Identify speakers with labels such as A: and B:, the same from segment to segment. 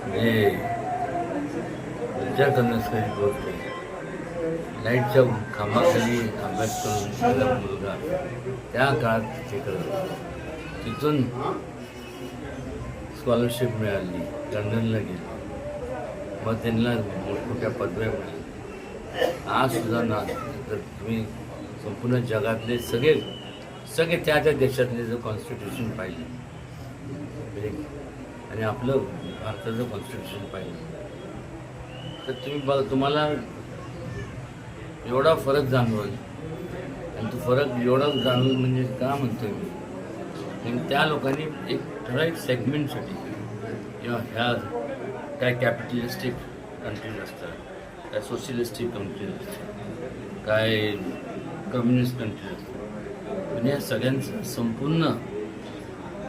A: म्हणजे विचार करण्यासारखी गोष्ट आहे. लाईटच्या खांबाखाली अभ्यास करून गेला मुलगा त्या काळात हे करत तिथून स्कॉलरशिप मिळाली, लंडनला गेली, मग त्यांना मोठमोठ्या पदव्या मिळाल्या. आज सुद्धा ना तर तुम्ही संपूर्ण जगातले सगळे त्या देशातले जर कॉन्स्टिट्यूशन पाहिजे म्हणजे आणि आपलं भारताचं कॉन्स्टिट्यूशन पाहिजे तर तुम्ही बघा तुम्हाला एवढा फरक जाणवेल. आणि तो फरक एवढा जाणवेल म्हणजे का म्हणतोय मी, कारण त्या लोकांनी एक ठराविक सेगमेंटसाठी किंवा ह्या काय कॅपिटलिस्टिक कंट्रीज असतात, काय सोशलिस्टिक कंट्रीज असतात, काय कम्युनिस्ट कंट्रीज असतात, पण या सगळ्यांचं संपूर्ण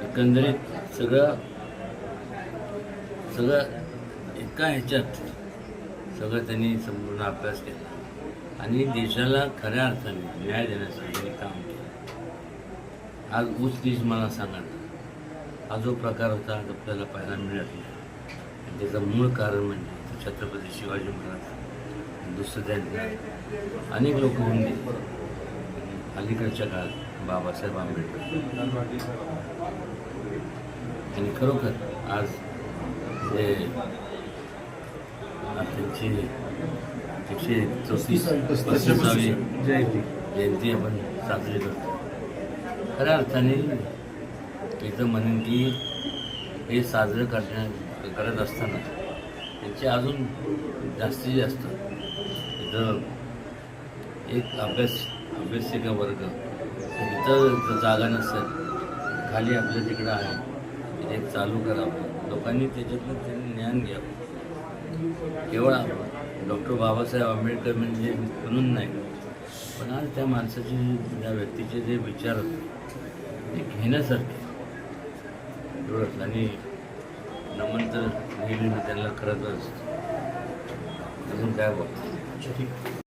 A: एकंदरीत सगळं एका ह्याच्यात सगळं त्यांनी संपूर्ण अभ्यास केला आणि देशाला खऱ्या अर्थाने न्याय देण्यासाठी त्यांनी काम केलं. आज ऊच नीच मला सांगा, हा जो प्रकार होता आज आपल्याला पाहायला मिळत नाही. त्याचं मूळ कारण म्हणजे छत्रपती शिवाजी महाराज, दुसरं त्यांना अनेक लोक होऊन गेले. अलीकडच्या काळात बाबासाहेब आंबेडकर आणि खरोखर आज जे त्यांची 134वी जयंती आपण साजरी करतो. खऱ्या अर्थाने इथं म्हणेन की हे साजरं करत असताना त्यांचे अजून जास्तीत जास्त इथं एक अभ्यासिका वर्ग इथं जागा नसेल, खाली आपलं तिकडं आहे, एक चालू करावं, लोकांनी त्याच्यातनं त्यांनी ज्ञान घ्यावं. केवळ डॉक्टर बाबासाहेब आंबेडकर म्हणजे म्हणून नाही, पण आज त्या माणसाचे त्या व्यक्तीचे जे विचार ते घेण्यासारखे एवढंच. आणि नमन तर नेहमी मी त्यांना करत असतो. अजून काय बघतो.